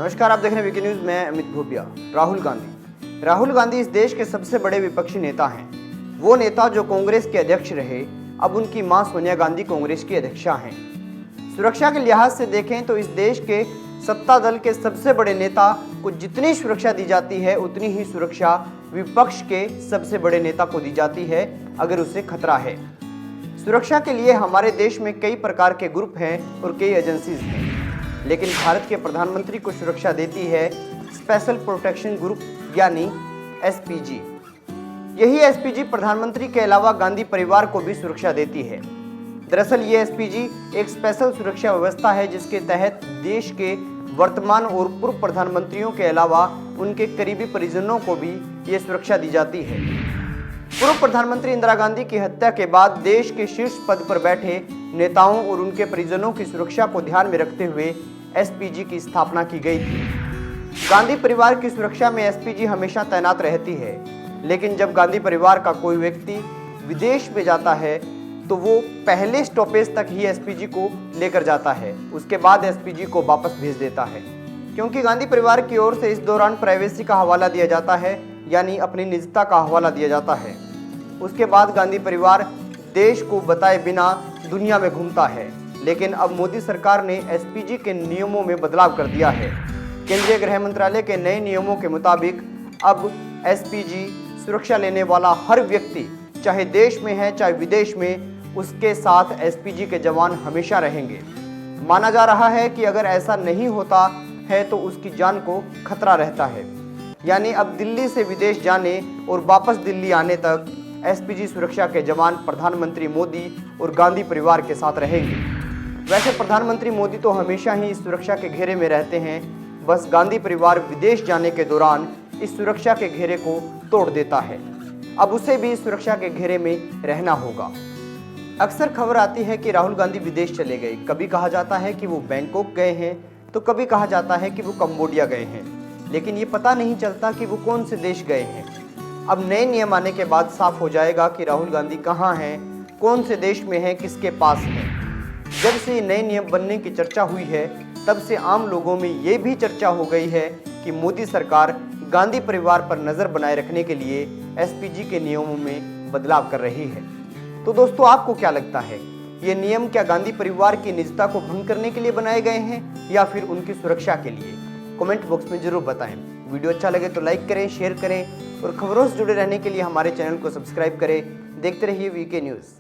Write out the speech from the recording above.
नमस्कार, आप देख रहे हैं वीके न्यूज। मैं अमित भोपिया। राहुल गांधी इस देश के सबसे बड़े विपक्षी नेता हैं। वो नेता जो कांग्रेस के अध्यक्ष रहे, अब उनकी मां सोनिया गांधी कांग्रेस की अध्यक्षा हैं। सुरक्षा के लिहाज से देखें तो इस देश के सत्ता दल के सबसे बड़े नेता को जितनी सुरक्षा दी जाती है, उतनी ही सुरक्षा विपक्ष के सबसे बड़े नेता को दी जाती है अगर उसे खतरा है। सुरक्षा के लिए हमारे देश में कई प्रकार के ग्रुप हैं और कई एजेंसीज हैं, लेकिन भारत के प्रधानमंत्री को सुरक्षा देती है स्पेशल प्रोटेक्शन ग्रुप यानी एसपीजी। यही एसपीजी प्रधानमंत्री के अलावा गांधी परिवार को भी सुरक्षा देती है। दरअसल ये एसपीजी एक स्पेशल सुरक्षा व्यवस्था है जिसके तहत देश के वर्तमान और पूर्व प्रधानमंत्रियों के अलावा उनके करीबी परिजनों को भी ये सुरक्षा दी जाती है। पूर्व प्रधानमंत्री इंदिरा गांधी की हत्या के बाद देश के शीर्ष पद पर बैठे नेताओं और उनके परिजनों की सुरक्षा को ध्यान में रखते हुए एसपीजी की स्थापना की गई थी। गांधी परिवार की सुरक्षा में एसपीजी हमेशा तैनात रहती है, लेकिन जब गांधी परिवार का कोई व्यक्ति विदेश में जाता है तो वो पहले स्टॉपेज तक ही एसपीजी को लेकर जाता है, उसके बाद एसपीजी को वापस भेज देता है, क्योंकि गांधी परिवार की ओर से इस दौरान प्राइवेसी का हवाला दिया जाता है, यानी अपनी निजता का हवाला दिया जाता है। उसके बाद गांधी परिवार देश को बताए बिना दुनिया में घूमता है। लेकिन अब मोदी सरकार ने एसपीजी के नियमों में बदलाव कर दिया है। केंद्रीय गृह मंत्रालय के नए नियमों के मुताबिक अब एसपीजी सुरक्षा लेने वाला हर व्यक्ति, चाहे देश में है चाहे विदेश में, उसके साथ एसपीजी के जवान हमेशा रहेंगे। माना जा रहा है कि अगर ऐसा नहीं होता है तो उसकी जान को खतरा रहता है, यानी अब दिल्ली से विदेश जाने और वापस दिल्ली आने तक एसपीजी सुरक्षा के जवान प्रधानमंत्री मोदी और गांधी परिवार के साथ रहेंगे। वैसे प्रधानमंत्री मोदी तो हमेशा ही इस सुरक्षा के घेरे में रहते हैं, बस गांधी परिवार विदेश जाने के दौरान इस सुरक्षा के घेरे को तोड़ देता है। अब उसे भी इस सुरक्षा के घेरे में रहना होगा। अक्सर खबर आती है कि राहुल गांधी विदेश चले गए। कभी कहा जाता है कि वो बैंकॉक गए हैं, तो कभी कहा जाता है कि वो कंबोडिया गए हैं, लेकिन ये पता नहीं चलता कि वो कौन से देश गए हैं। अब नए नियम आने के बाद साफ हो जाएगा कि राहुल गांधी कहाँ हैं, कौन से देश में हैं, किसके पास हैं। जब से ये नए नियम बनने की चर्चा हुई है, तब से आम लोगों में ये भी चर्चा हो गई है कि मोदी सरकार गांधी परिवार पर नज़र बनाए रखने के लिए एसपीजी के नियमों में बदलाव कर रही है। तो दोस्तों, आपको क्या लगता है, ये नियम क्या गांधी परिवार की निजता को भंग करने के लिए बनाए गए हैं या फिर उनकी सुरक्षा के लिए? कमेंट बॉक्स में जरूर बताएं। वीडियो अच्छा लगे तो लाइक करें, शेयर करें और खबरों से जुड़े रहने के लिए हमारे चैनल को सब्सक्राइब करें। देखते रहिए वीके न्यूज़।